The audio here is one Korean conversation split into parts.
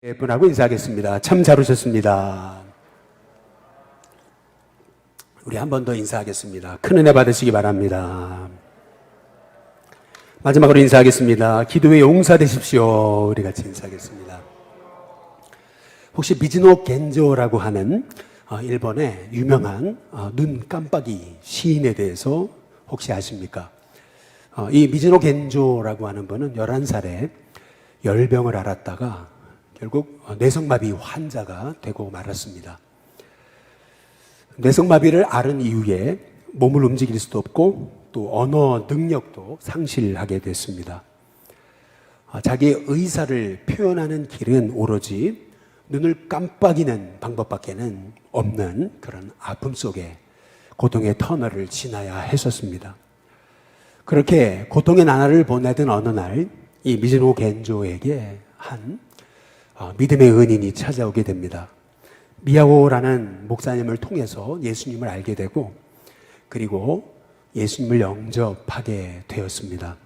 분하고 인사하겠습니다. 참 잘 오셨습니다. 우리 한 번 더 인사하겠습니다. 큰 은혜 받으시기 바랍니다. 마지막으로 인사하겠습니다. 기도의 용사 되십시오. 우리 같이 인사하겠습니다. 혹시 미즈노 겐조라고 하는 일본의 유명한 눈 깜빡이 시인에 대해서 혹시 아십니까? 이 미즈노 겐조라고 하는 분은 11살에 열병을 앓았다가 결국 뇌성마비 환자가 되고 말았습니다. 뇌성마비를 앓은 이후에 몸을 움직일 수도 없고 또 언어 능력도 상실하게 됐습니다. 자기의 의사를 표현하는 길은 오로지 눈을 깜빡이는 방법밖에는 없는 그런 아픔 속에 고통의 터널을 지나야 했었습니다. 그렇게 고통의 나날을 보내던 어느 날 이 미즈노 겐조에게 한 믿음의 은인이 찾아오게 됩니다. 미야오라는 목사님을 통해서 예수님을 알게 되고 그리고 예수님을 영접하게 되었습니다.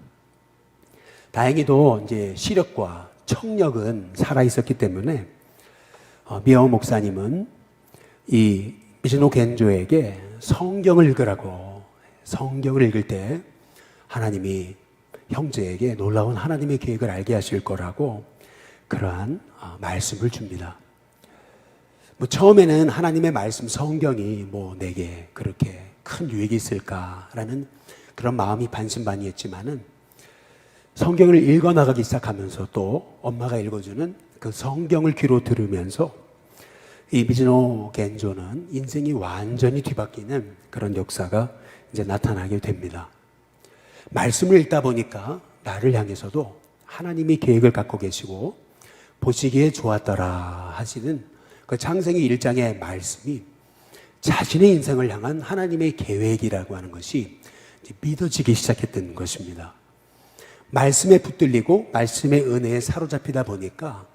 다행히도 이제 시력과 청력은 살아 있었기 때문에 미야오 목사님은 이 미즈노 겐조에게 성경을 읽으라고, 성경을 읽을 때 하나님이 형제에게 놀라운 하나님의 계획을 알게 하실 거라고 그러한 말씀을 줍니다. 처음에는 하나님의 말씀 성경이 내게 그렇게 큰 유익이 있을까라는 그런 마음이 반신반의했지만은 성경을 읽어나가기 시작하면서 또 엄마가 읽어주는 그 성경을 귀로 들으면서 이 미즈노 겐조는 인생이 완전히 뒤바뀌는 그런 역사가 이제 나타나게 됩니다. 말씀을 읽다 보니까 나를 향해서도 하나님이 계획을 갖고 계시고 보시기에 좋았더라 하시는 그 창세기 1장의 말씀이 자신의 인생을 향한 하나님의 계획이라고 하는 것이 믿어지기 시작했던 것입니다. 말씀에 붙들리고 말씀의 은혜에 사로잡히다 보니까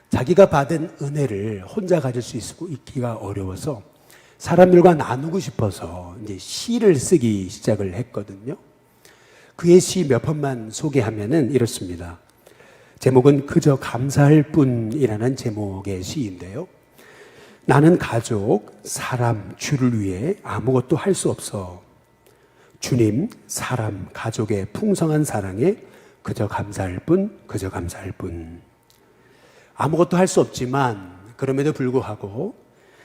자기가 받은 은혜를 혼자 가질 수 있기가 어려워서 사람들과 나누고 싶어서 이제 시를 쓰기 시작을 했거든요. 그의 시 몇 편만 소개하면은 이렇습니다. 제목은 그저 감사할 뿐이라는 제목의 시인데요. 나는 가족, 사람, 주를 위해 아무것도 할 수 없어. 주님, 사람, 가족의 풍성한 사랑에 그저 감사할 뿐, 그저 감사할 뿐. 아무것도 할 수 없지만 그럼에도 불구하고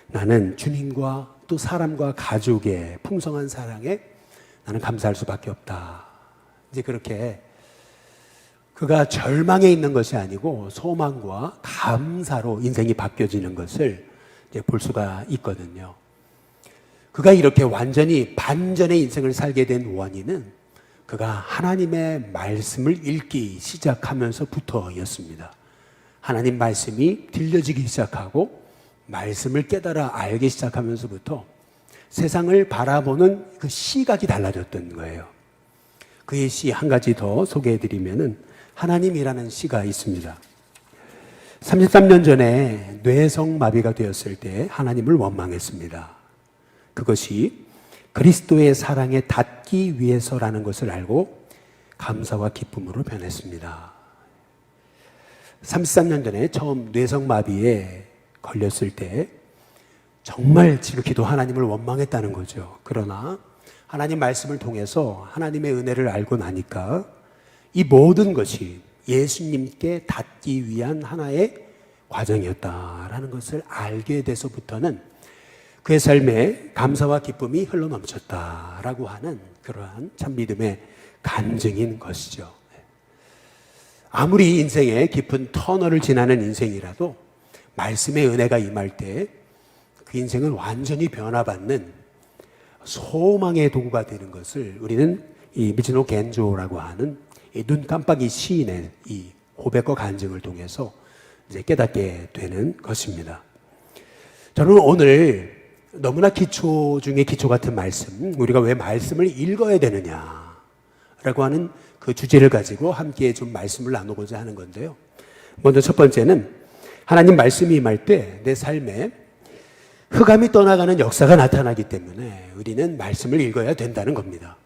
나는 주님과 또 사람과 가족의 풍성한 사랑에 나는 감사할 수밖에 없다. 이제 그렇게 그가 절망에 있는 것이 아니고 소망과 감사로 인생이 바뀌어지는 것을 이제 볼 수가 있거든요. 그가 이렇게 완전히 반전의 인생을 살게 된 원인은 그가 하나님의 말씀을 읽기 시작하면서부터였습니다. 하나님 말씀이 들려지기 시작하고 말씀을 깨달아 알기 시작하면서부터 세상을 바라보는 그 시각이 달라졌던 거예요. 그의 시 한 가지 더 소개해드리면은 하나님이라는 시가 있습니다. 33년 전에 뇌성마비가 되었을 때 하나님을 원망했습니다. 그것이 그리스도의 사랑에 닿기 위해서라는 것을 알고 감사와 기쁨으로 변했습니다. 33년 전에 처음 뇌성마비에 걸렸을 때 정말 지극히도 하나님을 원망했다는 거죠. 그러나 하나님 말씀을 통해서 하나님의 은혜를 알고 나니까 이 모든 것이 예수님께 닿기 위한 하나의 과정이었다라는 것을 알게 돼서부터는 그의 삶에 감사와 기쁨이 흘러넘쳤다라고 하는 그러한 참 믿음의 간증인 것이죠. 아무리 인생의 깊은 터널을 지나는 인생이라도 말씀의 은혜가 임할 때 그 인생은 완전히 변화받는 소망의 도구가 되는 것을 우리는 이 미즈노 겐조라고 하는 이 눈 깜빡이 시인의 이 고백과 간증을 통해서 이제 깨닫게 되는 것입니다. 저는 오늘 너무나 기초 중에 기초 같은 말씀, 우리가 왜 말씀을 읽어야 되느냐라고 하는 그 주제를 가지고 함께 좀 말씀을 나누고자 하는 건데요. 먼저 첫 번째는 하나님 말씀이 임할 때 내 삶에 흑암이 떠나가는 역사가 나타나기 때문에 우리는 말씀을 읽어야 된다는 겁니다.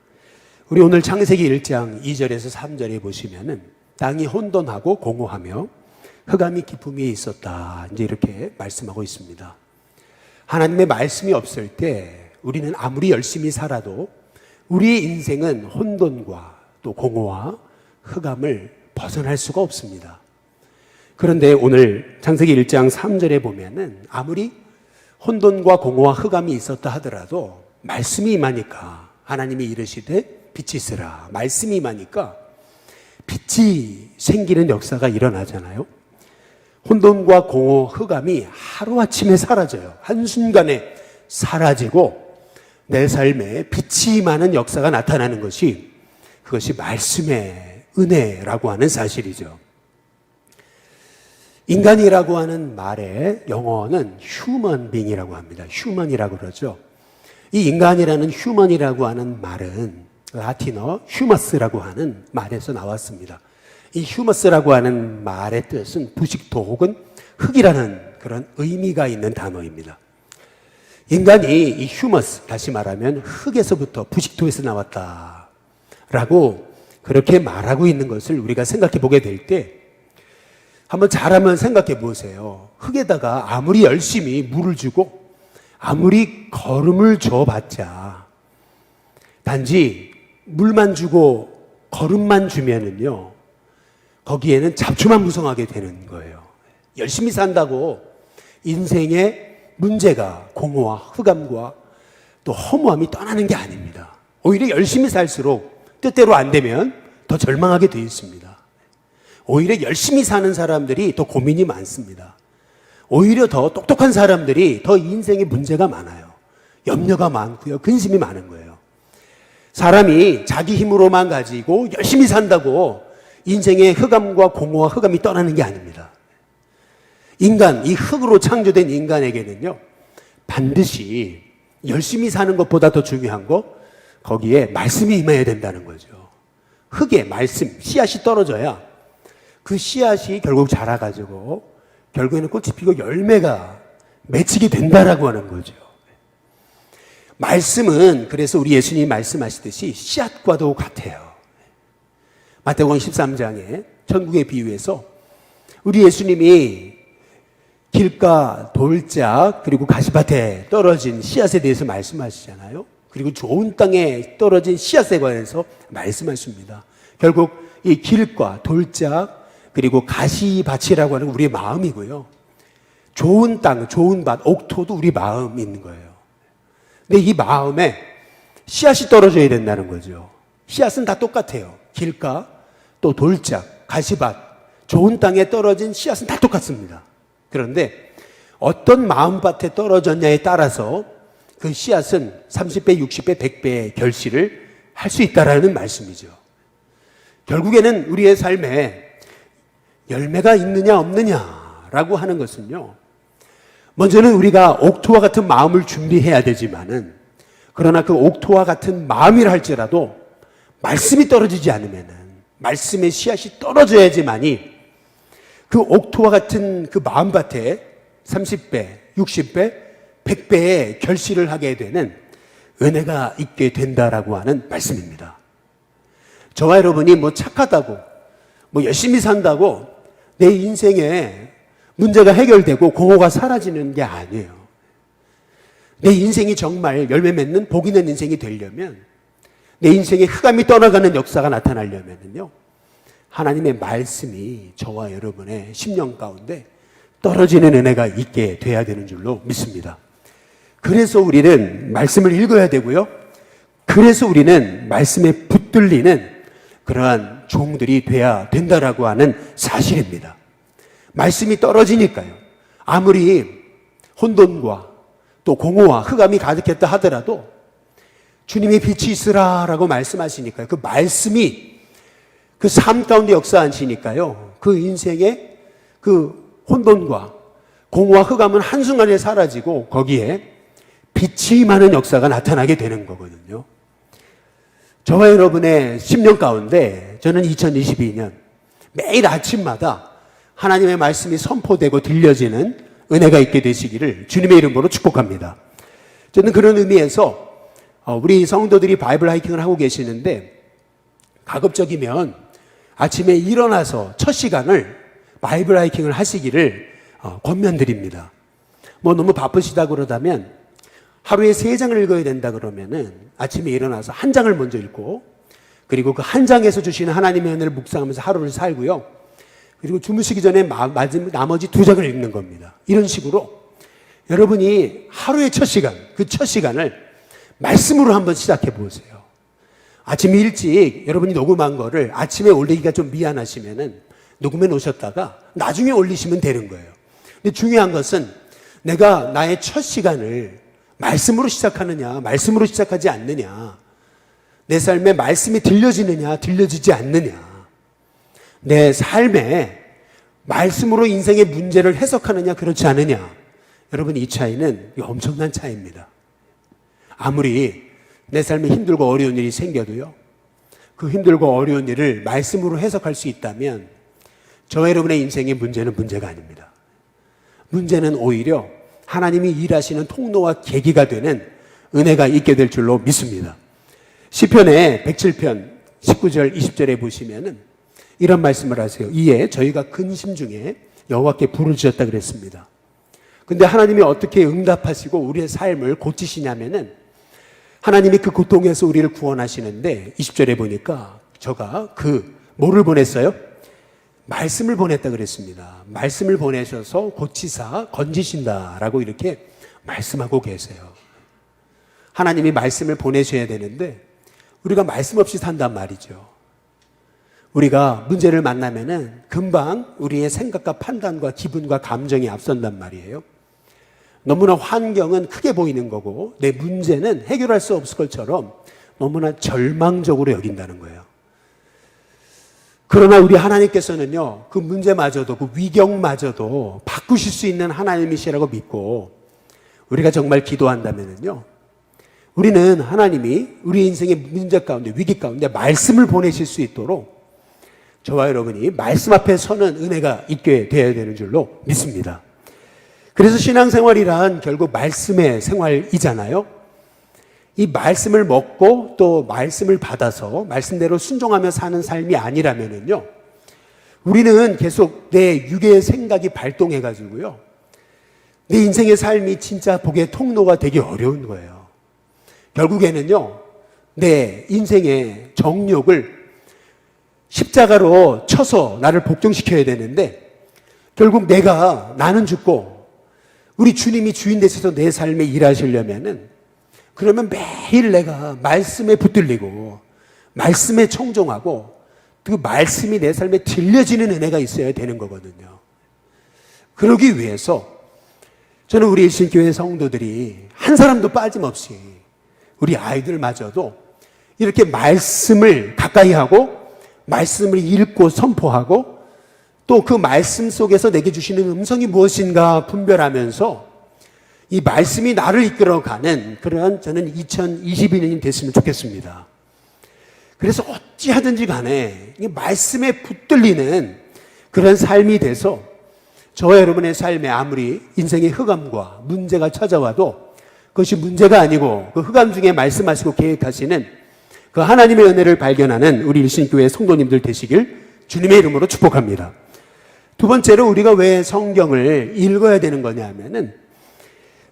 우리 오늘 창세기 1장 2절에서 3절에 보시면은 땅이 혼돈하고 공허하며 흑암이 기쁨이 있었다. 이제 이렇게 말씀하고 있습니다. 하나님의 말씀이 없을 때 우리는 아무리 열심히 살아도 우리의 인생은 혼돈과 또 공허와 흑암을 벗어날 수가 없습니다. 그런데 오늘 창세기 1장 3절에 보면은 아무리 혼돈과 공허와 흑암이 있었다 하더라도 말씀이 임하니까 하나님이 이르시되 빛이 있으라. 말씀이 임하니까 빛이 생기는 역사가 일어나잖아요. 혼돈과 공허, 흑암이 하루아침에 사라져요. 한순간에 사라지고 내 삶에 빛이 임하는 역사가 나타나는 것이 그것이 말씀의 은혜라고 하는 사실이죠. 인간이라고 하는 말의 영어는 human being이라고 합니다. human이라고 그러죠. 이 인간이라는 human이라고 하는 말은 라틴어 humus라고 하는 말에서 나왔습니다. 이 humus라고 하는 말의 뜻은 부식토 혹은 흙이라는 그런 의미가 있는 단어입니다. 인간이 이 humus, 다시 말하면 흙에서부터 부식토에서 나왔다라고 그렇게 말하고 있는 것을 우리가 생각해 보게 될 때 한번 잘하면 생각해 보세요. 흙에다가 아무리 열심히 물을 주고 아무리 거름을 줘봤자 단지 물만 주고 거름만 주면은요 거기에는 잡초만 무성하게 되는 거예요. 열심히 산다고 인생의 문제가 공허와 흑암과 또 허무함이 떠나는 게 아닙니다. 오히려 열심히 살수록 뜻대로 안 되면 더 절망하게 되어 있습니다. 오히려 열심히 사는 사람들이 더 고민이 많습니다. 오히려 더 똑똑한 사람들이 더 인생에 문제가 많아요. 염려가 많고요. 근심이 많은 거예요. 사람이 자기 힘으로만 가지고 열심히 산다고 인생의 흑암과 공허와 흑암이 떠나는 게 아닙니다. 인간, 이 흙으로 창조된 인간에게는요, 반드시 열심히 사는 것보다 더 중요한 거, 거기에 말씀이 임해야 된다는 거죠. 흙에 말씀, 씨앗이 떨어져야 그 씨앗이 결국 자라가지고 결국에는 꽃이 피고 열매가 맺히게 된다라고 하는 거죠. 말씀은 그래서 우리 예수님이 말씀하시듯이 씨앗과도 같아요. 마태복음 13장에 천국의 비유에서 우리 예수님이 길가, 돌짝, 그리고 가시밭에 떨어진 씨앗에 대해서 말씀하시잖아요. 그리고 좋은 땅에 떨어진 씨앗에 관해서 말씀하십니다. 결국 이 길가, 돌짝, 그리고 가시밭이라고 하는 우리의 마음이고요. 좋은 땅, 좋은 밭, 옥토도 우리 마음이 있는 거예요. 근데 이 마음에 씨앗이 떨어져야 된다는 거죠. 씨앗은 다 똑같아요. 길가, 또 돌짝, 가시밭, 좋은 땅에 떨어진 씨앗은 다 똑같습니다. 그런데 어떤 마음밭에 떨어졌냐에 따라서 그 씨앗은 30배, 60배, 100배의 결실을 할 수 있다라는 말씀이죠. 결국에는 우리의 삶에 열매가 있느냐 없느냐라고 하는 것은요, 먼저는 우리가 옥토와 같은 마음을 준비해야 되지만은, 그러나 그 옥토와 같은 마음이라 할지라도 말씀이 떨어지지 않으면은, 말씀의 씨앗이 떨어져야지만이 그 옥토와 같은 그 마음밭에 30배, 60배, 100배의 결실을 하게 되는 은혜가 있게 된다라고 하는 말씀입니다. 저와 여러분이 뭐 착하다고, 뭐 열심히 산다고 내 인생에 문제가 해결되고 공허가 사라지는 게 아니에요. 내 인생이 정말 열매 맺는 복이 있는 인생이 되려면, 내 인생에 흑암이 떠나가는 역사가 나타나려면요, 하나님의 말씀이 저와 여러분의 심령 가운데 떨어지는 은혜가 있게 돼야 되는 줄로 믿습니다. 그래서 우리는 말씀을 읽어야 되고요. 그래서 우리는 말씀에 붙들리는 그러한 종들이 돼야 된다라고 하는 사실입니다. 말씀이 떨어지니까요. 아무리 혼돈과 또 공허와 흑암이 가득했다 하더라도 주님의 빛이 있으라라고 말씀하시니까요. 그 말씀이 그 삶 가운데 역사하시니까요. 그 인생의 그 혼돈과 공허와 흑암은 한순간에 사라지고 거기에 빛이 임하는 역사가 나타나게 되는 거거든요. 저와 여러분의 10년 가운데 저는 2022년 매일 아침마다 하나님의 말씀이 선포되고 들려지는 은혜가 있게 되시기를 주님의 이름으로 축복합니다. 저는 그런 의미에서 우리 성도들이 바이블 하이킹을 하고 계시는데 가급적이면 아침에 일어나서 첫 시간을 바이블 하이킹을 하시기를 권면드립니다. 뭐 너무 바쁘시다 그러다면 하루에 3장을 읽어야 된다 그러면은 아침에 일어나서 한 장을 먼저 읽고, 그리고 그 한 장에서 주시는 하나님의 은혜를 묵상하면서 하루를 살고요. 그리고 주무시기 전에 나머지 2장을 읽는 겁니다. 이런 식으로 여러분이 하루의 첫 시간, 그 첫 시간을 말씀으로 한번 시작해 보세요. 아침 일찍 여러분이 녹음한 거를 아침에 올리기가 좀 미안하시면은 녹음해 놓으셨다가 나중에 올리시면 되는 거예요. 근데 중요한 것은 내가 나의 첫 시간을 말씀으로 시작하느냐, 말씀으로 시작하지 않느냐, 내 삶에 말씀이 들려지느냐, 들려지지 않느냐, 내 삶에 말씀으로 인생의 문제를 해석하느냐, 그렇지 않느냐. 여러분, 이 차이는 엄청난 차이입니다. 아무리 내 삶에 힘들고 어려운 일이 생겨도요, 그 힘들고 어려운 일을 말씀으로 해석할 수 있다면 저와 여러분의 인생의 문제는 문제가 아닙니다. 문제는 오히려 하나님이 일하시는 통로와 계기가 되는 은혜가 있게 될 줄로 믿습니다. 시편의 107편 19절 20절에 보시면은 이런 말씀을 하세요. 이에 저희가 근심 중에 여호와께 부르짖었다 그랬습니다. 근데 하나님이 어떻게 응답하시고 우리의 삶을 고치시냐면은 하나님이 그 고통에서 우리를 구원하시는데 20절에 보니까 저가 뭐를 보냈어요? 말씀을 보냈다 그랬습니다. 말씀을 보내셔서 고치사 건지신다라고 이렇게 말씀하고 계세요. 하나님이 말씀을 보내셔야 되는데 우리가 말씀 없이 산단 말이죠. 우리가 문제를 만나면은 금방 우리의 생각과 판단과 기분과 감정이 앞선단 말이에요. 너무나 환경은 크게 보이는 거고 내 문제는 해결할 수 없을 것처럼 너무나 절망적으로 여긴다는 거예요. 그러나 우리 하나님께서는요, 그 문제마저도, 그 위경마저도 바꾸실 수 있는 하나님이시라고 믿고 우리가 정말 기도한다면요, 우리는 하나님이 우리 인생의 문제 가운데, 위기 가운데 말씀을 보내실 수 있도록 저와 여러분이 말씀 앞에 서는 은혜가 있게 되어야 되는 줄로 믿습니다. 그래서 신앙생활이란 결국 말씀의 생활이잖아요. 이 말씀을 먹고 또 말씀을 받아서 말씀대로 순종하며 사는 삶이 아니라면은요, 우리는 계속 내 육의 생각이 발동해가지고요, 내 인생의 삶이 진짜 복의 통로가 되기 어려운 거예요. 결국에는요, 내 인생의 정욕을 십자가로 쳐서 나를 복종시켜야 되는데, 결국 나는 죽고 우리 주님이 주인 되셔서 내 삶에 일하시려면은, 그러면 매일 내가 말씀에 붙들리고 말씀에 청종하고 그 말씀이 내 삶에 들려지는 은혜가 있어야 되는 거거든요. 그러기 위해서 저는 우리 일신교회 성도들이 한 사람도 빠짐없이 우리 아이들마저도 이렇게 말씀을 가까이 하고 말씀을 읽고 선포하고 또 그 말씀 속에서 내게 주시는 음성이 무엇인가 분별하면서 이 말씀이 나를 이끌어가는 그런 저는 2022년이 됐으면 좋겠습니다. 그래서 어찌하든지 간에 말씀에 붙들리는 그런 삶이 돼서 저와 여러분의 삶에 아무리 인생의 흑암과 문제가 찾아와도 그것이 문제가 아니고 그 흑암 중에 말씀하시고 계획하시는 그 하나님의 은혜를 발견하는 우리 일신교회 성도님들 되시길 주님의 이름으로 축복합니다. 두 번째로 우리가 왜 성경을 읽어야 되는 거냐 하면은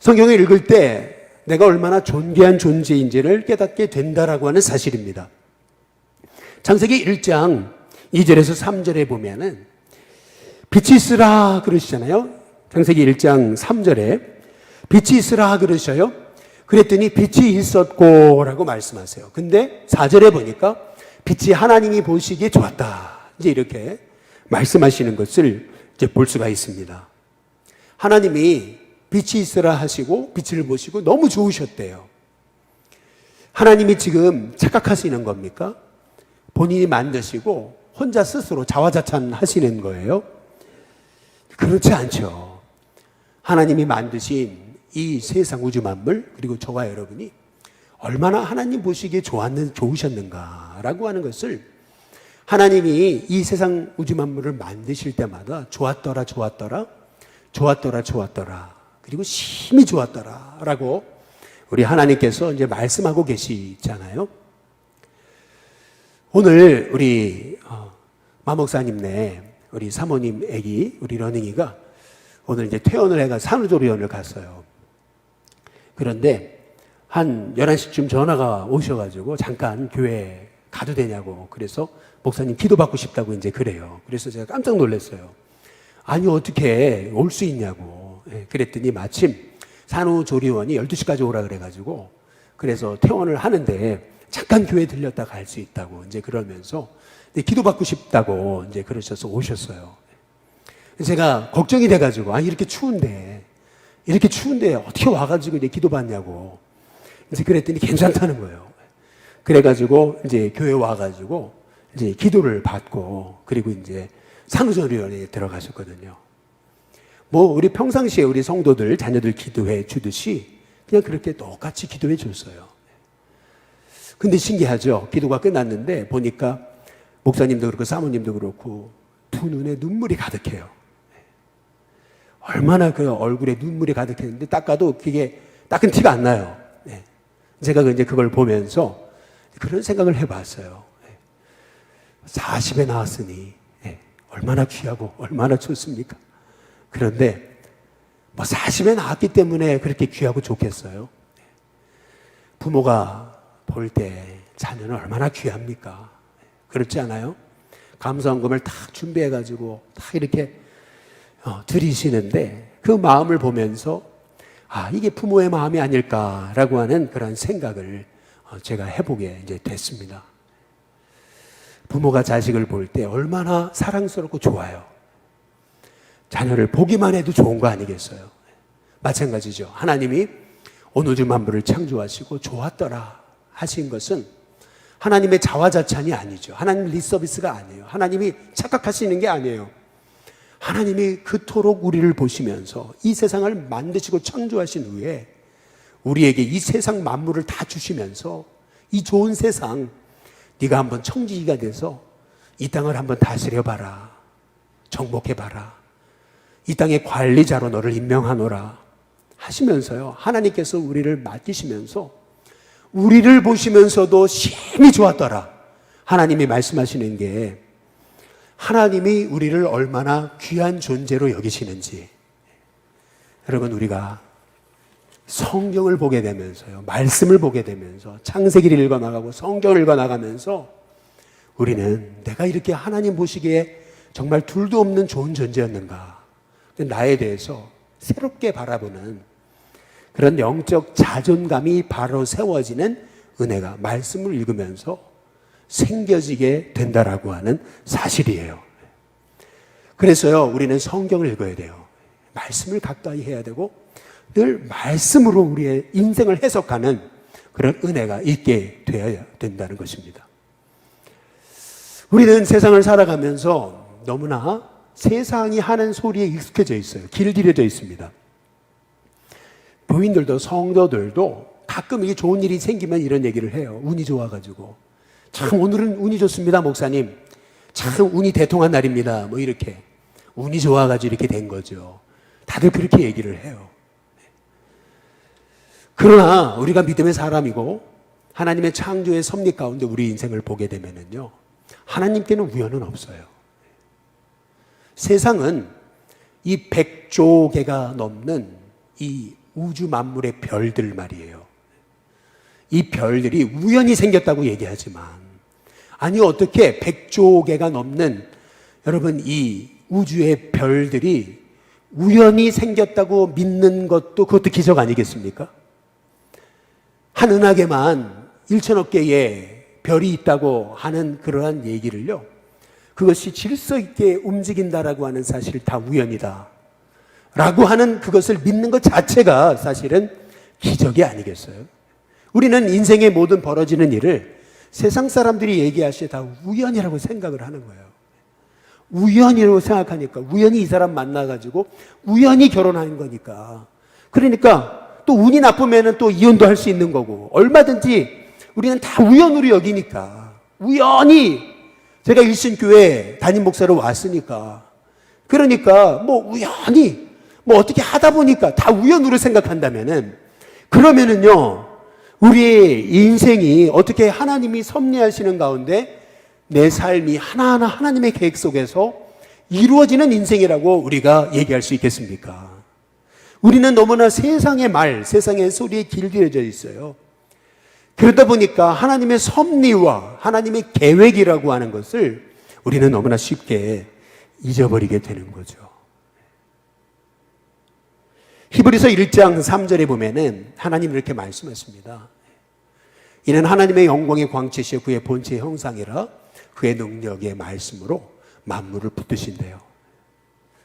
성경을 읽을 때 내가 얼마나 존귀한 존재인지를 깨닫게 된다라고 하는 사실입니다. 창세기 1장 2절에서 3절에 보면은 빛이 있으라 그러시잖아요. 창세기 1장 3절에 빛이 있으라 그러셔요. 그랬더니 빛이 있었고 라고 말씀하세요. 근데 4절에 보니까 빛이 하나님이 보시기에 좋았다. 이제 이렇게 말씀하시는 것을 이제 볼 수가 있습니다. 하나님이 빛이 있으라 하시고 빛을 보시고 너무 좋으셨대요. 하나님이 지금 착각하시는 겁니까? 본인이 만드시고 혼자 스스로 자화자찬하시는 거예요? 그렇지 않죠. 하나님이 만드신 이 세상 우주 만물 그리고 저와 여러분이 얼마나 하나님 보시기에 좋으셨는가라고 하는 것을 하나님이 이 세상 우주 만물을 만드실 때마다 좋았더라 좋았더라 좋았더라 좋았더라 그리고 심히 좋았더라 라고 우리 하나님께서 이제 말씀하고 계시잖아요. 오늘 우리 마 목사님네 우리 사모님 애기, 우리 러닝이가 오늘 이제 퇴원을 해가 산후조리원을 갔어요. 그런데 한 11시쯤 전화가 오셔가지고 잠깐 교회 가도 되냐고. 그래서 목사님 기도받고 싶다고 이제 그래요. 그래서 제가 깜짝 놀랐어요. 아니, 어떻게 올 수 있냐고. 그랬더니 마침 산후조리원이 12시까지 오라 그래가지고 그래서 퇴원을 하는데 잠깐 교회 들렸다 갈 수 있다고 이제 그러면서 기도받고 싶다고 이제 그러셔서 오셨어요. 제가 걱정이 돼가지고, 아, 이렇게 추운데 어떻게 와가지고 이제 기도받냐고. 이제 그랬더니 괜찮다는 거예요. 그래가지고 이제 교회 와가지고 이제 기도를 받고 그리고 이제 산후조리원에 들어가셨거든요. 뭐 우리 평상시에 우리 성도들 자녀들 기도해 주듯이 그냥 그렇게 똑같이 기도해 줬어요. 근데 신기하죠. 기도가 끝났는데 보니까 목사님도 그렇고 사모님도 그렇고 두 눈에 눈물이 가득해요. 얼마나 그 얼굴에 눈물이 가득했는데 닦아도 그게 닦은 티가 안 나요. 제가 이제 그걸 보면서 그런 생각을 해봤어요. 40에 나왔으니 얼마나 귀하고 얼마나 좋습니까? 그런데 뭐 40에 나왔기 때문에 그렇게 귀하고 좋겠어요? 부모가 볼 때 자녀는 얼마나 귀합니까? 그렇지 않아요? 감사원금을 딱 준비해가지고 딱 이렇게 드리시는데 그 마음을 보면서 아, 이게 부모의 마음이 아닐까라고 하는 그런 생각을 제가 해보게 이제 됐습니다. 부모가 자식을 볼 때 얼마나 사랑스럽고 좋아요. 자녀를 보기만 해도 좋은 거 아니겠어요? 마찬가지죠. 하나님이 온 우주 만물을 창조하시고 좋았더라 하신 것은 하나님의 자화자찬이 아니죠. 하나님 립서비스가 아니에요. 하나님이 착각하시는 게 아니에요. 하나님이 그토록 우리를 보시면서 이 세상을 만드시고 창조하신 후에 우리에게 이 세상 만물을 다 주시면서 이 좋은 세상 네가 한번 청지기가 돼서 이 땅을 한번 다스려봐라. 정복해봐라. 이 땅의 관리자로 너를 임명하노라 하시면서요. 하나님께서 우리를 맡기시면서 우리를 보시면서도 심히 좋았더라. 하나님이 말씀하시는 게 하나님이 우리를 얼마나 귀한 존재로 여기시는지. 여러분, 우리가 성경을 보게 되면서요, 말씀을 보게 되면서 창세기를 읽어나가고 성경을 읽어나가면서 우리는 내가 이렇게 하나님 보시기에 정말 둘도 없는 좋은 존재였는가, 나에 대해서 새롭게 바라보는 그런 영적 자존감이 바로 세워지는 은혜가 말씀을 읽으면서 생겨지게 된다라고 하는 사실이에요. 그래서요, 우리는 성경을 읽어야 돼요. 말씀을 가까이 해야 되고 늘 말씀으로 우리의 인생을 해석하는 그런 은혜가 있게 되어야 된다는 것입니다. 우리는 세상을 살아가면서 너무나 세상이 하는 소리에 익숙해져 있어요. 길들여져 있습니다. 교인들도 성도들도 가끔 이게 좋은 일이 생기면 이런 얘기를 해요. 운이 좋아가지고. 참 오늘은 운이 좋습니다, 목사님. 참 운이 대통한 날입니다. 뭐 이렇게. 운이 좋아가지고 이렇게 된 거죠. 다들 그렇게 얘기를 해요. 그러나 우리가 믿음의 사람이고 하나님의 창조의 섭리 가운데 우리 인생을 보게 되면은요, 하나님께는 우연은 없어요. 세상은 이 100조 개가 넘는 이 우주 만물의 별들 말이에요. 이 별들이 우연히 생겼다고 얘기하지만, 아니 어떻게 100조 개가 넘는 여러분 이 우주의 별들이 우연히 생겼다고 믿는 것도 그것도 기적 아니겠습니까? 한 은하계만 1천억 개의 별이 있다고 하는 그러한 얘기를요, 그것이 질서 있게 움직인다라고 하는 사실을 다 우연이다 라고 하는 그것을 믿는 것 자체가 사실은 기적이 아니겠어요? 우리는 인생의 모든 벌어지는 일을 세상 사람들이 얘기하시에 다 우연이라고 생각을 하는 거예요. 우연이라고 생각하니까, 우연히 이 사람 만나가지고 우연히 결혼하는 거니까. 그러니까 또 운이 나쁘면 또 이혼도 할 수 있는 거고, 얼마든지 우리는 다 우연으로 여기니까, 우연히 제가 일신교회 담임 목사로 왔으니까, 그러니까 뭐 우연히 뭐 어떻게 하다 보니까 다 우연으로 생각한다면은, 그러면은요, 우리의 인생이 어떻게 하나님이 섭리하시는 가운데 내 삶이 하나하나 하나님의 계획 속에서 이루어지는 인생이라고 우리가 얘기할 수 있겠습니까? 우리는 너무나 세상의 말, 세상의 소리에 길들여져 있어요. 그러다 보니까 하나님의 섭리와 하나님의 계획이라고 하는 것을 우리는 너무나 쉽게 잊어버리게 되는 거죠. 히브리서 1장 3절에 보면은 하나님 이렇게 말씀하십니다. 이는 하나님의 영광의 광채시여 그의 본체의 형상이라 그의 능력의 말씀으로 만물을 붙드신대요.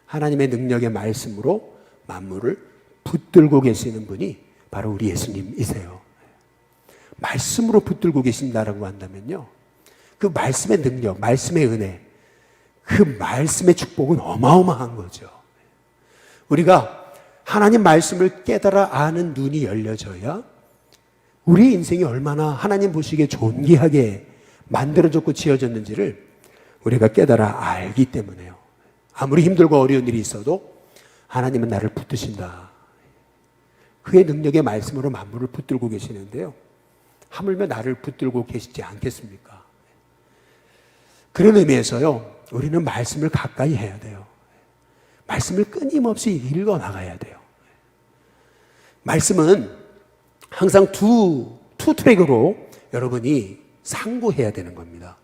하나님의 능력의 말씀으로 만물을 붙들고 계시는 분이 바로 우리 예수님이세요. 말씀으로 붙들고 계신다라고 한다면요, 그 말씀의 능력, 말씀의 은혜, 그 말씀의 축복은 어마어마한 거죠. 우리가 하나님 말씀을 깨달아 아는 눈이 열려져야 우리 인생이 얼마나 하나님 보시기에 존귀하게 만들어졌고 지어졌는지를 우리가 깨달아 알기 때문에요. 아무리 힘들고 어려운 일이 있어도 하나님은 나를 붙드신다. 그의 능력의 말씀으로 만물을 붙들고 계시는데요, 하물며 나를 붙들고 계시지 않겠습니까? 그런 의미에서요, 우리는 말씀을 가까이 해야 돼요. 말씀을 끊임없이 읽어 나가야 돼요. 말씀은 항상 투 트랙으로 여러분이 상고해야 되는 겁니다.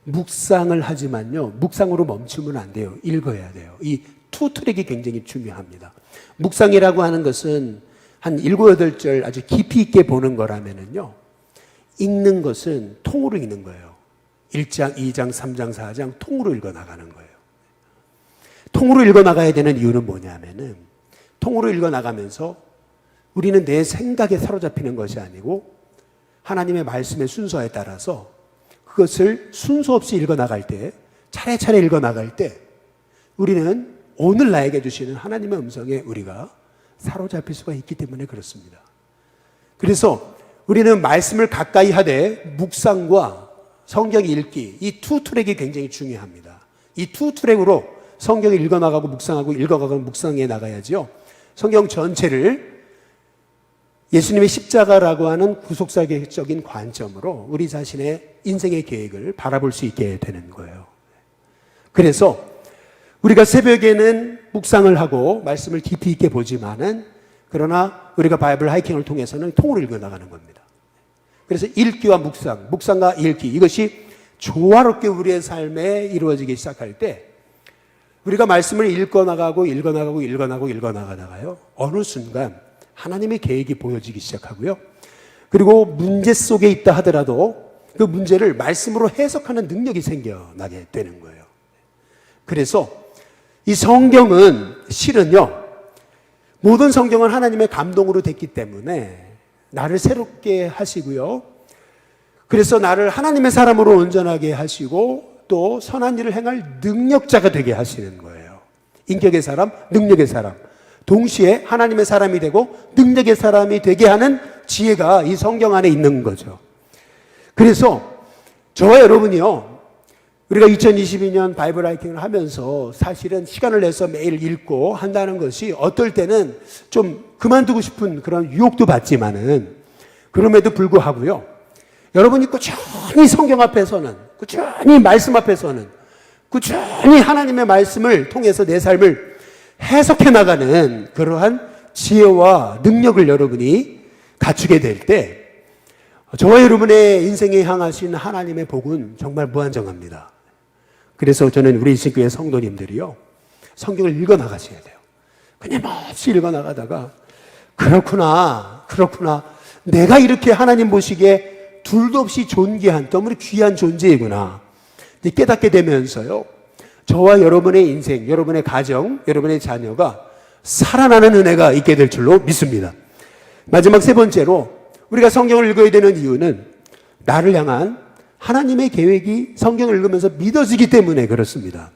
묵상을 하지만요, 묵상으로 멈추면 안 돼요. 읽어야 돼요. 이 투 트랙이 굉장히 중요합니다. 묵상이라고 하는 것은 한 7, 8절 아주 깊이 있게 보는 거라면은요, 읽는 것은 통으로 읽는 거예요. 1장, 2장, 3장, 4장 통으로 읽어 나가는 거예요. 통으로 읽어 나가야 되는 이유는 뭐냐면은, 통으로 읽어 나가면서 우리는 내 생각에 사로잡히는 것이 아니고 하나님의 말씀의 순서에 따라서 그것을 순서 없이 읽어 나갈 때, 차례차례 읽어 나갈 때 우리는 오늘 나에게 주시는 하나님의 음성에 우리가 사로잡힐 수가 있기 때문에 그렇습니다. 그래서 우리는 말씀을 가까이 하되 묵상과 성경 읽기, 이 투 트랙이 굉장히 중요합니다. 이 투 트랙으로 성경을 읽어나가고 묵상하고 읽어가고 묵상해 나가야지요, 성경 전체를 예수님의 십자가라고 하는 구속사적인 관점으로 우리 자신의 인생의 계획을 바라볼 수 있게 되는 거예요. 그래서 우리가 새벽에는 묵상을 하고 말씀을 깊이 있게 보지만은, 그러나 우리가 바이블 하이킹을 통해서는 통으로 읽어나가는 겁니다. 그래서 읽기와 묵상, 묵상과 읽기, 이것이 조화롭게 우리의 삶에 이루어지기 시작할 때 우리가 말씀을 읽어나가다가요, 어느 순간 하나님의 계획이 보여지기 시작하고요, 그리고 문제 속에 있다 하더라도 그 문제를 말씀으로 해석하는 능력이 생겨나게 되는 거예요. 그래서 이 성경은 실은요, 모든 성경은 하나님의 감동으로 됐기 때문에 나를 새롭게 하시고요, 그래서 나를 하나님의 사람으로 온전하게 하시고 또 선한 일을 행할 능력자가 되게 하시는 거예요. 인격의 사람, 능력의 사람, 동시에 하나님의 사람이 되고 능력의 사람이 되게 하는 지혜가 이 성경 안에 있는 거죠. 그래서 저와 여러분이요, 우리가 2022년 바이블 하이킹을 하면서 사실은 시간을 내서 매일 읽고 한다는 것이 어떨 때는 좀 그만두고 싶은 그런 유혹도 받지만은, 그럼에도 불구하고요, 여러분이 꾸준히 성경 앞에서는, 꾸준히 말씀 앞에서는, 꾸준히 하나님의 말씀을 통해서 내 삶을 해석해 나가는 그러한 지혜와 능력을 여러분이 갖추게 될 때, 저와 여러분의 인생에 향하신 하나님의 복은 정말 무한정합니다. 그래서 저는 우리 신교회 성도님들이요, 성경을 읽어 나가셔야 돼요. 끊임없이 읽어 나가다가 그렇구나, 내가 이렇게 하나님 보시기에 둘도 없이 존귀한, 너무 귀한 존재이구나 깨닫게 되면서요, 저와 여러분의 인생, 여러분의 가정, 여러분의 자녀가 살아나는 은혜가 있게 될 줄로 믿습니다. 마지막 세 번째로 우리가 성경을 읽어야 되는 이유는 나를 향한 하나님의 계획이 성경을 읽으면서 믿어지기 때문에 그렇습니다.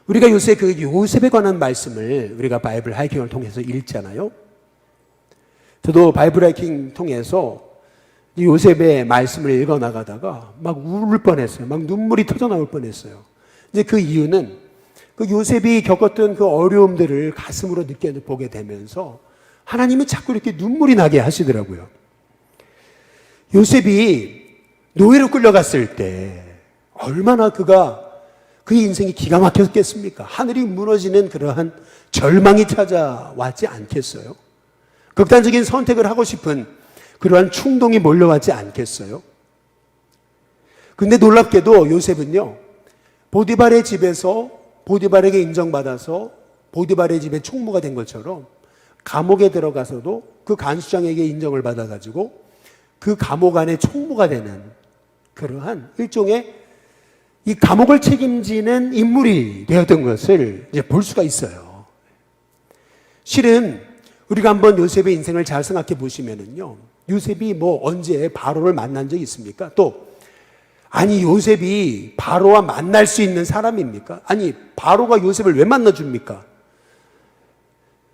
우리가 요새 그 요셉에 관한 말씀을 우리가 바이블 하이킹을 통해서 읽잖아요. 저도 바이블 하이킹 통해서 요셉의 말씀을 읽어 나가다가 막 울 뻔했어요. 막 눈물이 터져 나올 뻔했어요. 이제 그 이유는 그 요셉이 겪었던 그 어려움들을 가슴으로 느껴보게 되면서 하나님이 자꾸 이렇게 눈물이 나게 하시더라고요. 요셉이 노예로 끌려갔을 때 얼마나 그가 그의 인생이 기가 막혔겠습니까? 하늘이 무너지는 그러한 절망이 찾아왔지 않겠어요? 극단적인 선택을 하고 싶은 그러한 충동이 몰려왔지 않겠어요? 근데 놀랍게도 요셉은요, 보디발의 집에서 보디발에게 인정받아서 보디발의 집에 총무가 된 것처럼 감옥에 들어가서도 그 간수장에게 인정을 받아가지고 그 감옥 안에 총무가 되는 그러한 일종의 이 감옥을 책임지는 인물이 되었던 것을 이제 볼 수가 있어요. 실은 우리가 한번 요셉의 인생을 잘 생각해 보시면은요, 요셉이 뭐 언제 바로를 만난 적이 있습니까? 또 아니 요셉이 바로와 만날 수 있는 사람입니까? 아니 바로가 요셉을 왜 만나줍니까?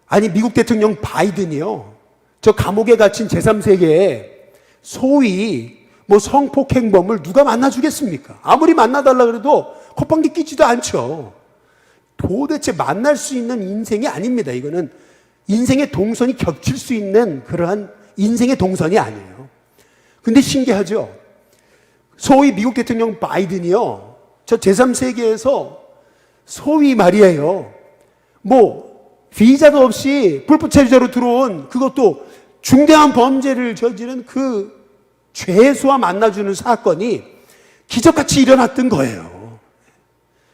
아니 미국 대통령 바이든이요, 저 감옥에 갇힌 제3세계에 소위 뭐 성폭행범을 누가 만나주겠습니까? 아무리 만나달라 그래도 콧방귀 끼지도 않죠. 도대체 만날 수 있는 인생이 아닙니다. 이거는 인생의 동선이 겹칠 수 있는 그러한 인생의 동선이 아니에요. 근데 신기하죠? 소위 미국 대통령 바이든이요, 저 제3세계에서 소위 말이에요, 뭐 비자도 없이 불법체류자로 들어온, 그것도 중대한 범죄를 저지른 그 죄수와 만나주는 사건이 기적같이 일어났던 거예요.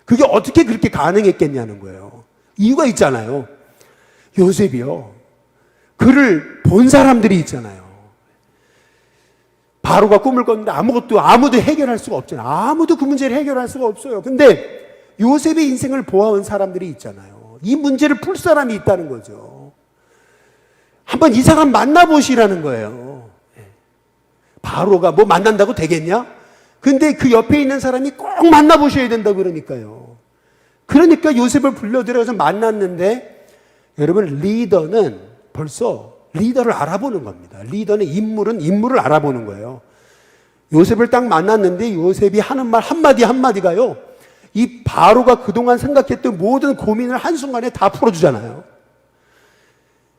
그게 어떻게 그렇게 가능했겠냐는 거예요. 이유가 있잖아요. 요셉이요, 그를 본 사람들이 있잖아요. 바로가 꿈을 꿨는데 아무도 해결할 수가 없잖아요. 아무도 그 문제를 해결할 수가 없어요. 근데 요셉의 인생을 보아온 사람들이 있잖아요. 이 문제를 풀 사람이 있다는 거죠. 한번 이 사람 만나보시라는 거예요. 바로가 뭐 만난다고 되겠냐? 근데 그 옆에 있는 사람이 꼭 만나보셔야 된다고 그러니까요. 그러니까 요셉을 불러들여서 만났는데, 여러분 리더는 벌써 리더를 알아보는 겁니다. 리더는 인물을 알아보는 거예요. 요셉을 딱 만났는데 요셉이 하는 말 한마디가요, 이 바로가 그동안 생각했던 모든 고민을 한순간에 다 풀어주잖아요.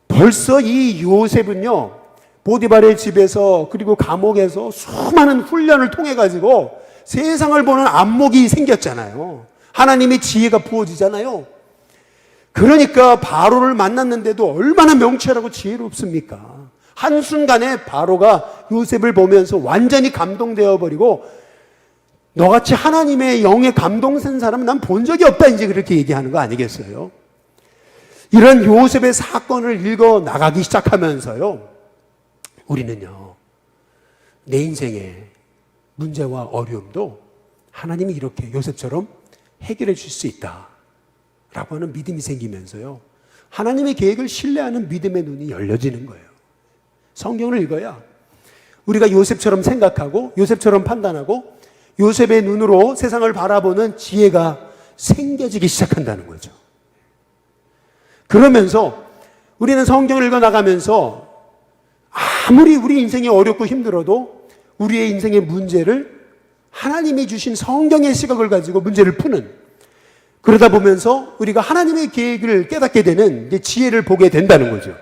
벌써 이 요셉은요, 보디발의 집에서 그리고 감옥에서 수많은 훈련을 통해 가지고 세상을 보는 안목이 생겼잖아요. 하나님의 지혜가 부어지잖아요. 그러니까 바로를 만났는데도 얼마나 명철하고 지혜롭습니까? 한순간에 바로가 요셉을 보면서 완전히 감동되어 버리고, 너같이 하나님의 영에 감동된 사람은 난 본 적이 없다, 이제 그렇게 얘기하는 거 아니겠어요? 이런 요셉의 사건을 읽어 나가기 시작하면서요, 우리는요, 내 인생의 문제와 어려움도 하나님이 이렇게 요셉처럼 해결해 줄 수 있다 라고 하는 믿음이 생기면서요, 하나님의 계획을 신뢰하는 믿음의 눈이 열려지는 거예요. 성경을 읽어야 우리가 요셉처럼 생각하고 요셉처럼 판단하고 요셉의 눈으로 세상을 바라보는 지혜가 생겨지기 시작한다는 거죠. 그러면서 우리는 성경을 읽어나가면서 아무리 우리 인생이 어렵고 힘들어도 우리의 인생의 문제를 하나님이 주신 성경의 시각을 가지고 문제를 푸는, 그러다 보면서 우리가 하나님의 계획을 깨닫게 되는 지혜를 보게 된다는 거죠.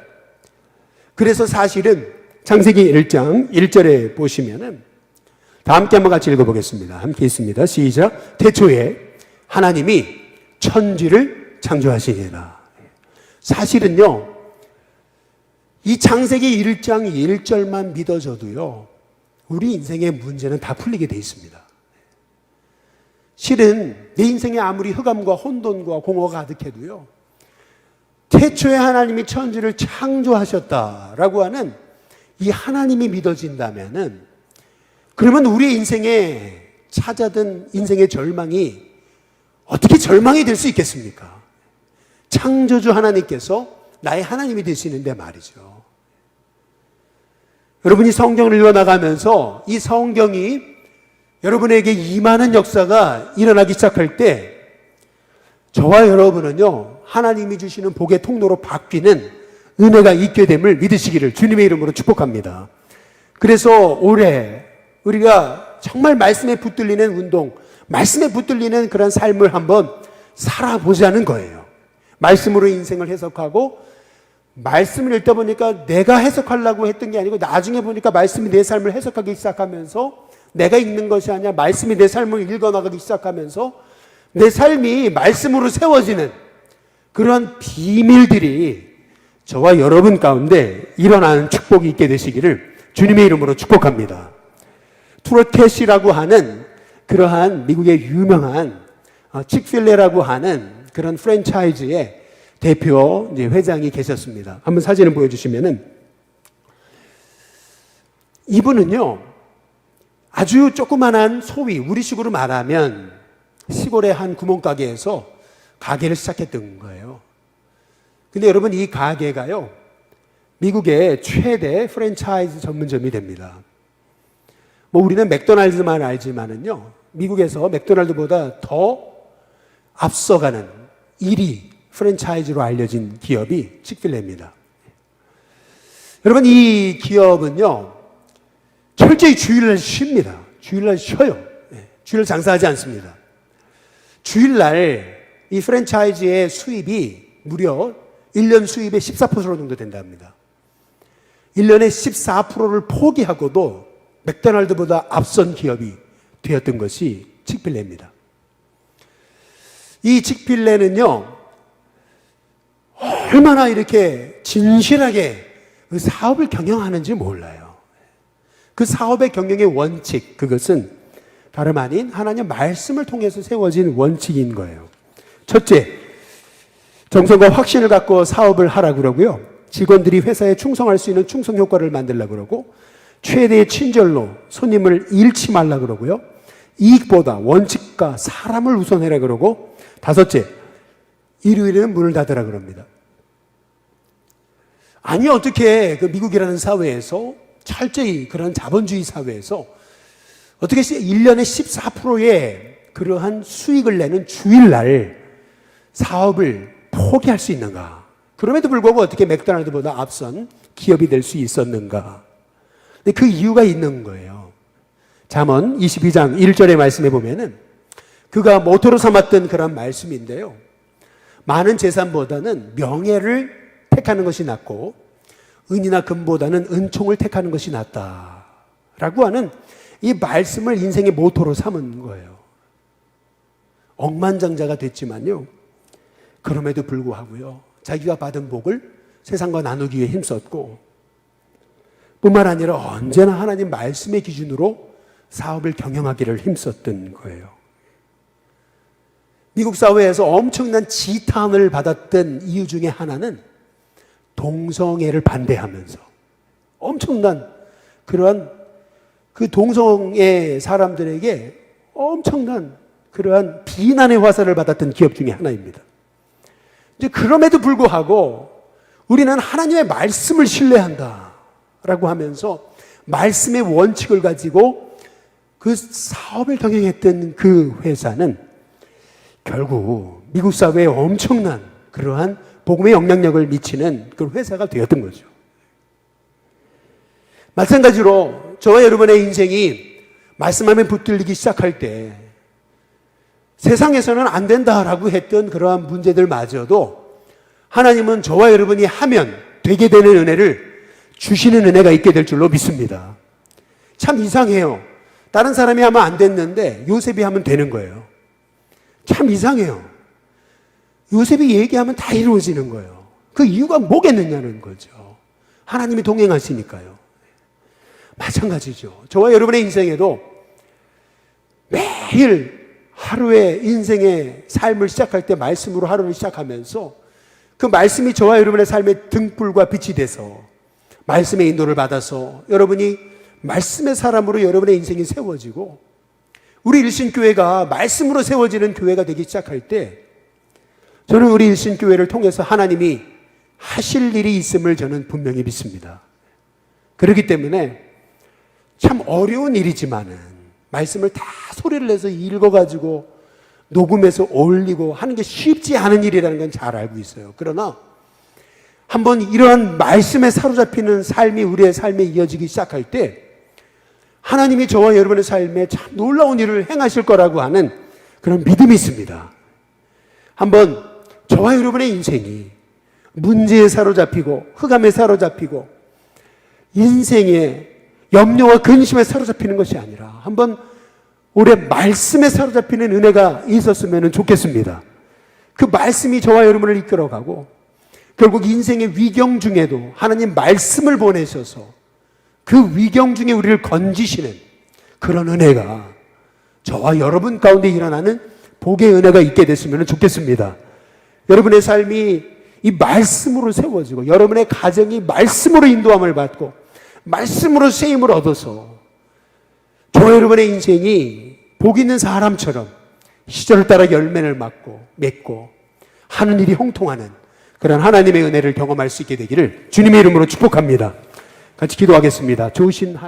그래서 사실은 창세기 1장 1절에 보시면은, 다 함께 한번 같이 읽어보겠습니다. 함께 있습니다. 시작. 태초에 하나님이 천지를 창조하시니라. 사실은요, 이 창세기 1장 1절만 믿어져도요, 우리 인생의 문제는 다 풀리게 돼 있습니다. 실은 내 인생에 아무리 흑암과 혼돈과 공허가 가득해도요, 태초에 하나님이 천지를 창조하셨다라고 하는 이 하나님이 믿어진다면은, 그러면 우리의 인생에 찾아든 인생의 절망이 어떻게 절망이 될 수 있겠습니까? 창조주 하나님께서 나의 하나님이 되시는데 말이죠. 여러분이 성경을 읽어나가면서 이 성경이 여러분에게 임하는 역사가 일어나기 시작할 때, 저와 여러분은요, 하나님이 주시는 복의 통로로 바뀌는 은혜가 있게 됨을 믿으시기를 주님의 이름으로 축복합니다. 그래서 올해 우리가 정말 말씀에 붙들리는 운동, 말씀에 붙들리는 그런 삶을 한번 살아보자는 거예요. 말씀으로 인생을 해석하고, 말씀을 읽다 보니까 내가 해석하려고 했던 게 아니고 나중에 보니까 말씀이 내 삶을 해석하기 시작하면서, 내가 읽는 것이 아니라 말씀이 내 삶을 읽어나가기 시작하면서 내 삶이 말씀으로 세워지는 그런 비밀들이 저와 여러분 가운데 일어나는 축복이 있게 되시기를 주님의 이름으로 축복합니다. 투러캐시라고 하는 그러한 미국의 유명한 칙필레라고 하는 그런 프랜차이즈의 대표 회장이 계셨습니다. 한번 사진을 보여주시면은 이분은요 아주 조그만한 소위 우리식으로 말하면 시골의 한 구멍가게에서 가게를 시작했던 거예요. 근데 여러분 이 가게가요 미국의 최대 프랜차이즈 전문점이 됩니다. 뭐 우리는 맥도날드만 알지만은요 미국에서 맥도날드보다 더 앞서가는 1위 프랜차이즈로 알려진 기업이 칙필레입니다. 여러분 이 기업은요 철저히 주일날 쉽니다. 주일날 쉬어요. 주일날 장사하지 않습니다. 주일날 이 프랜차이즈의 수입이 무려 1년 수입의 14% 정도 된답니다. 1년에 14%를 포기하고도 맥도날드보다 앞선 기업이 되었던 것이 칙필레입니다. 이 칙필레는요 얼마나 이렇게 진실하게 그 사업을 경영하는지 몰라요. 그 사업의 경영의 원칙, 그것은 다름 아닌 하나님 말씀을 통해서 세워진 원칙인 거예요. 첫째, 정성과 확신을 갖고 사업을 하라 그러고요. 직원들이 회사에 충성할 수 있는 충성 효과를 만들라 그러고, 최대의 친절로 손님을 잃지 말라 그러고요. 이익보다 원칙과 사람을 우선해라 그러고, 다섯째, 일요일에는 문을 닫으라 그럽니다. 아니 어떻게 그 미국이라는 사회에서 철저히 그런 자본주의 사회에서 어떻게 1년에 14%의 그러한 수익을 내는 주일날 사업을 포기할 수 있는가? 그럼에도 불구하고 어떻게 맥도날드보다 앞선 기업이 될 수 있었는가? 근데 그 이유가 있는 거예요. 잠언 22장 1절의 말씀에 보면은 그가 모토로 삼았던 그런 말씀인데요. 많은 재산보다는 명예를 택하는 것이 낫고 은이나 금보다는 은총을 택하는 것이 낫다라고 하는 이 말씀을 인생의 모토로 삼은 거예요. 억만장자가 됐지만요. 그럼에도 불구하고요. 자기가 받은 복을 세상과 나누기 위해 힘썼고 뿐만 아니라 언제나 하나님 말씀의 기준으로 사업을 경영하기를 힘썼던 거예요. 미국 사회에서 엄청난 지탄을 받았던 이유 중에 하나는 동성애를 반대하면서 엄청난 그러한 그 동성애 사람들에게 엄청난 그러한 비난의 화살을 받았던 기업 중에 하나입니다. 이제 그럼에도 불구하고 우리는 하나님의 말씀을 신뢰한다라고 하면서 말씀의 원칙을 가지고 그 사업을 경영했던 그 회사는 결국 미국 사회에 엄청난 그러한 복음의 영향력을 미치는 그 회사가 되었던 거죠. 마찬가지로 저와 여러분의 인생이 말씀하면 붙들리기 시작할 때 세상에서는 안 된다라고 했던 그러한 문제들마저도 하나님은 저와 여러분이 하면 되게 되는 은혜를 주시는 은혜가 있게 될 줄로 믿습니다. 참 이상해요. 다른 사람이 하면 안 됐는데 요셉이 하면 되는 거예요. 참 이상해요. 요셉이 얘기하면 다 이루어지는 거예요. 그 이유가 뭐겠느냐는 거죠. 하나님이 동행하시니까요. 마찬가지죠. 저와 여러분의 인생에도 매일 하루의 인생의 삶을 시작할 때 말씀으로 하루를 시작하면서 그 말씀이 저와 여러분의 삶의 등불과 빛이 돼서 말씀의 인도를 받아서 여러분이 말씀의 사람으로 여러분의 인생이 세워지고 우리 일신교회가 말씀으로 세워지는 교회가 되기 시작할 때 저는 우리 일신교회를 통해서 하나님이 하실 일이 있음을 저는 분명히 믿습니다. 그렇기 때문에 참 어려운 일이지만은 말씀을 다 소리를 내서 읽어가지고 녹음해서 올리고 하는 게 쉽지 않은 일이라는 건 잘 알고 있어요. 그러나 한번 이러한 말씀에 사로잡히는 삶이 우리의 삶에 이어지기 시작할 때 하나님이 저와 여러분의 삶에 참 놀라운 일을 행하실 거라고 하는 그런 믿음이 있습니다. 한번 저와 여러분의 인생이 문제에 사로잡히고 흑암에 사로잡히고 인생의 염려와 근심에 사로잡히는 것이 아니라 한번 올해 말씀에 사로잡히는 은혜가 있었으면 좋겠습니다. 그 말씀이 저와 여러분을 이끌어가고 결국 인생의 위경 중에도 하나님 말씀을 보내셔서 그 위경 중에 우리를 건지시는 그런 은혜가 저와 여러분 가운데 일어나는 복의 은혜가 있게 됐으면 좋겠습니다. 여러분의 삶이 이 말씀으로 세워지고 여러분의 가정이 말씀으로 인도함을 받고 말씀으로 쓰임을 얻어서 저와 여러분의 인생이 복 있는 사람처럼 시절을 따라 열매를 맺고 하는 일이 형통하는 그런 하나님의 은혜를 경험할 수 있게 되기를 주님의 이름으로 축복합니다. 같이 기도하겠습니다. 좋으신 하나님.